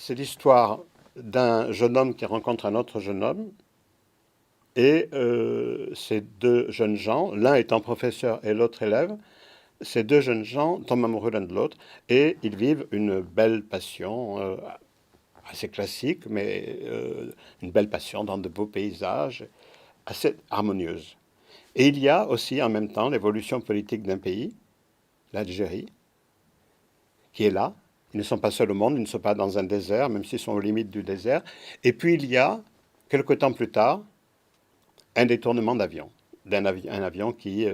c'est l'histoire d'un jeune homme qui rencontre un autre jeune homme. Et ces deux jeunes gens, l'un étant professeur et l'autre élève, ces deux jeunes gens tombent amoureux l'un de l'autre et ils vivent une belle passion assez classique, mais une belle passion dans de beaux paysages, assez harmonieuse. Et il y a aussi en même temps l'évolution politique d'un pays, l'Algérie, qui est là. Ils ne sont pas seuls au monde, ils ne sont pas dans un désert, même s'ils sont aux limites du désert. Et puis il y a, quelque temps plus tard, un détournement d'avion, un avion qui,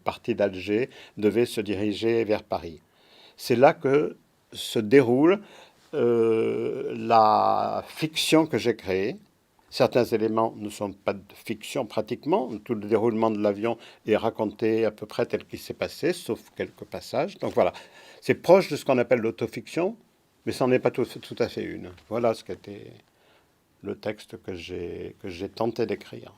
parti d'Alger, devait se diriger vers Paris. C'est là que se déroule la fiction que j'ai créée. Certains éléments ne sont pas de fiction pratiquement. Tout le déroulement de l'avion est raconté à peu près tel qu'il s'est passé, sauf quelques passages. Donc voilà, c'est proche de ce qu'on appelle l'autofiction, mais ça n'en est pas tout à fait une. Voilà ce qu'était le texte que j'ai tenté d'écrire,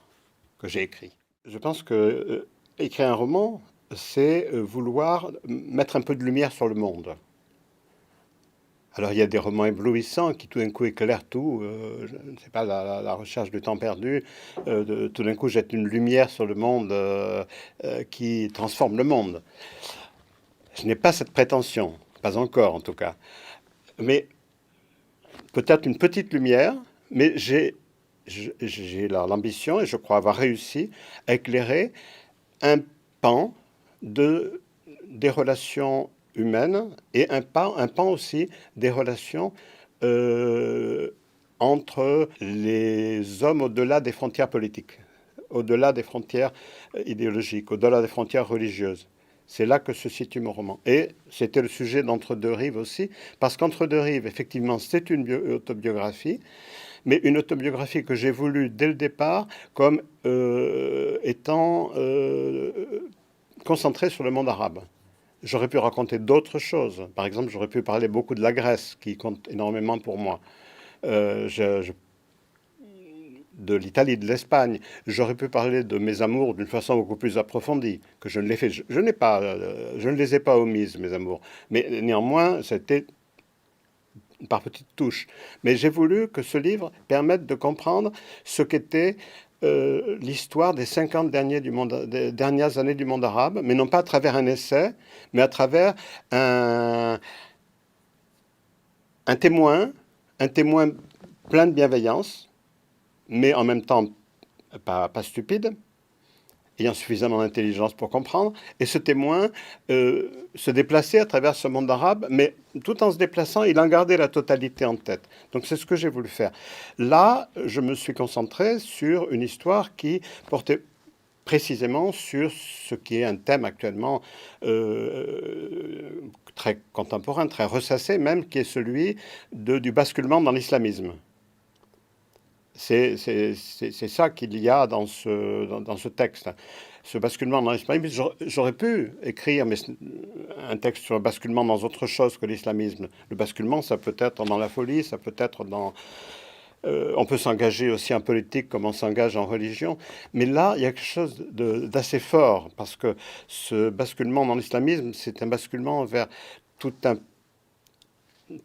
que j'ai écrit. Je pense que écrire un roman, c'est vouloir mettre un peu de lumière sur le monde. Alors il y a des romans éblouissants qui tout d'un coup éclairent tout, je ne sais pas, la recherche du temps perdu, tout d'un coup jette une lumière sur le monde qui transforme le monde. Je n'ai pas cette prétention, pas encore en tout cas, mais peut-être une petite lumière, mais j'ai l'ambition, et je crois avoir réussi, à éclairer un pan des relations humaines et un pan aussi des relations euh, entre les hommes au-delà des frontières politiques, au-delà des frontières idéologiques, au-delà des frontières religieuses. C'est là que se situe mon roman. Et c'était le sujet d'Entre deux rives aussi, parce qu'Entre deux rives, effectivement, c'est une autobiographie, mais une autobiographie que j'ai voulu dès le départ comme étant concentrée sur le monde arabe. J'aurais pu raconter d'autres choses. Par exemple, j'aurais pu parler beaucoup de la Grèce, qui compte énormément pour moi. Euh, je, je, de l'Italie, de l'Espagne. J'aurais pu parler de mes amours d'une façon beaucoup plus approfondie, que je ne l'ai fait. Je ne les ai pas omises, mes amours. Mais néanmoins, c'était par petites touches. Mais j'ai voulu que ce livre permette de comprendre ce qu'était l'histoire des 50 des dernières années du monde arabe, mais non pas à travers un essai, mais à travers un, un témoin, un témoin plein de bienveillance, mais en même temps pas stupide, ayant suffisamment d'intelligence pour comprendre, et ce témoin se déplaçait à travers ce monde arabe, mais tout en se déplaçant, il en gardait la totalité en tête. Donc c'est ce que j'ai voulu faire. Là, je me suis concentré sur une histoire qui portait précisément sur ce qui est un thème actuellement très contemporain, très ressassé même, qui est celui du basculement dans l'islamisme. C'est ça qu'il y a dans ce texte. Ce basculement dans l'islamisme, j'aurais pu écrire un texte sur le basculement dans autre chose que l'islamisme. Le basculement, ça peut être dans la folie, ça peut être dans... on peut s'engager aussi en politique comme on s'engage en religion. Mais là, il y a quelque chose d'assez fort, parce que ce basculement dans l'islamisme, c'est un basculement vers tout un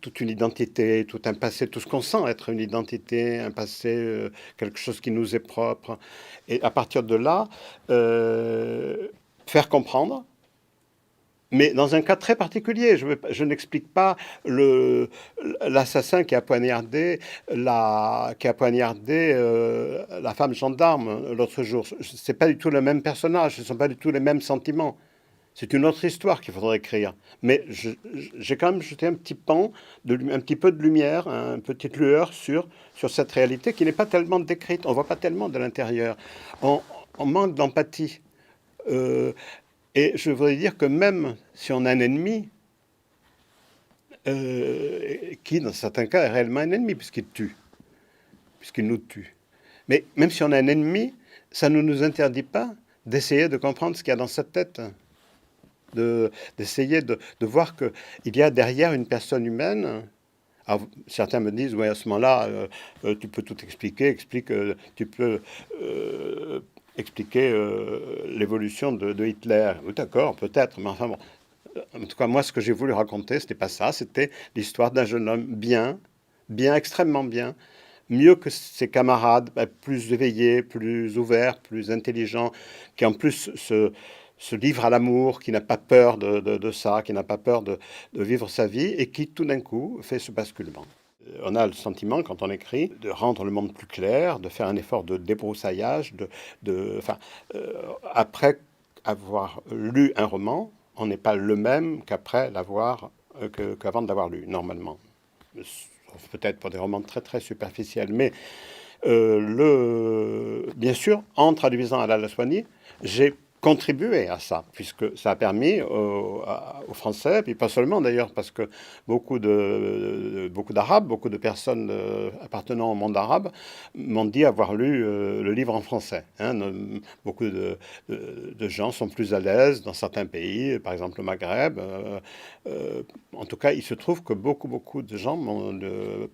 toute une identité, tout un passé, tout ce qu'on sent être une identité, un passé, quelque chose qui nous est propre. Et à partir de là, faire comprendre, mais dans un cas très particulier. Je n'explique pas l'assassin qui a poignardé la femme gendarme l'autre jour. Ce n'est pas du tout le même personnage, ce ne sont pas du tout les mêmes sentiments. C'est une autre histoire qu'il faudrait écrire. Mais j'ai quand même jeté un petit un petit peu de lumière, une petite lueur sur cette réalité qui n'est pas tellement décrite. On ne voit pas tellement de l'intérieur. On manque d'empathie. Euh, et je voudrais dire que même si on a un ennemi, qui dans certains cas est réellement un ennemi, puisqu'il nous tue. Mais même si on a un ennemi, ça ne nous interdit pas d'essayer de comprendre ce qu'il y a dans sa tête. D'essayer de voir qu'il y a derrière une personne humaine. Alors, certains me disent, ouais, à ce moment-là, tu peux tout expliquer, tu peux expliquer l'évolution de Hitler. Oui, d'accord, peut-être, mais enfin bon. En tout cas, moi, ce que j'ai voulu raconter, c'était pas ça, c'était l'histoire d'un jeune homme bien, bien, extrêmement bien, mieux que ses camarades, plus éveillés, plus ouverts, plus intelligents, qui en plus se livrent à l'amour, qui n'a pas peur de ça, qui n'a pas peur de vivre sa vie et qui tout d'un coup fait ce basculement. On a le sentiment, quand on écrit, de rendre le monde plus clair, de faire un effort de débroussaillage, enfin, après avoir lu un roman, on n'est pas le même qu'après l'avoir, qu'avant de l'avoir lu, normalement. Sauf peut-être pour des romans très très superficiels. Mais bien sûr, en traduisant Alain Laswani, j'ai contribué à ça, puisque ça a permis aux Français, puis pas seulement d'ailleurs, parce que beaucoup d'Arabes, beaucoup de personnes appartenant au monde arabe m'ont dit avoir lu le livre en français. Hein. Beaucoup de gens sont plus à l'aise dans certains pays, par exemple le Maghreb. En tout cas, il se trouve que beaucoup de gens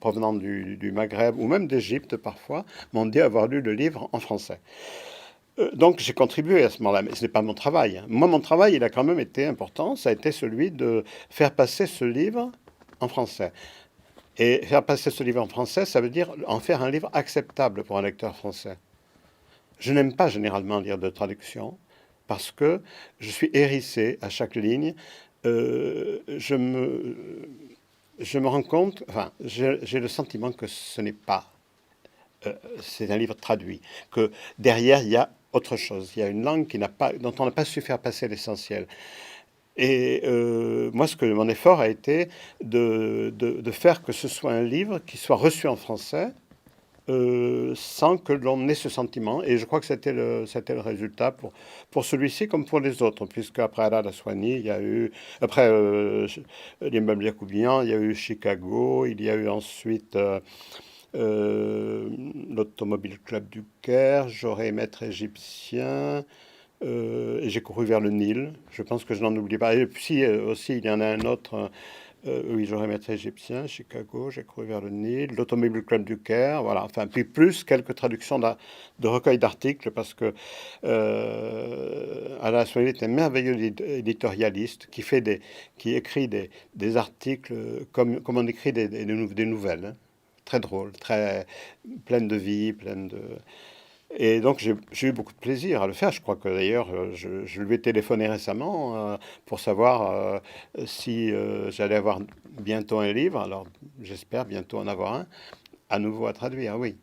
provenant du Maghreb ou même d'Égypte parfois m'ont dit avoir lu le livre en français. Donc j'ai contribué à ce moment-là, mais ce n'est pas mon travail. Hein. Moi, mon travail, il a quand même été important. Ça a été celui de faire passer ce livre en français. Et faire passer ce livre en français, ça veut dire en faire un livre acceptable pour un lecteur français. Je n'aime pas généralement lire de traduction parce que je suis hérissé à chaque ligne. Euh, je me, je me rends compte, enfin, j'ai le sentiment que ce n'est pas, c'est un livre traduit, que derrière il y a autre chose, il y a une langue dont on n'a pas su faire passer l'essentiel. Et moi, mon effort a été de faire que ce soit un livre qui soit reçu en français sans que l'on ait ce sentiment. Et je crois que c'était le résultat pour celui-ci comme pour les autres, puisque après Alain Laswani, il y a eu, après l'immeuble Yacoubian, il y a eu Chicago, il y a eu ensuite l'Automobile Club du Caire, J'aurais maître égyptien, et j'ai couru vers le Nil. Je pense que je n'en oublie pas. Et puis aussi, il y en a un autre. Oui, j'aurais maître égyptien, Chicago, j'ai couru vers le Nil, l'Automobile Club du Caire, voilà. Enfin, puis plus quelques traductions de recueils d'articles, parce que Alain Souhaité est un merveilleux éditorialiste qui écrit des articles comme on écrit des nouvelles. Hein. Très drôle, très pleine de vie, pleine de... Et donc j'ai eu beaucoup de plaisir à le faire. Je crois que d'ailleurs je lui ai téléphoné récemment pour savoir si j'allais avoir bientôt un livre. Alors j'espère bientôt en avoir un à nouveau à traduire, oui.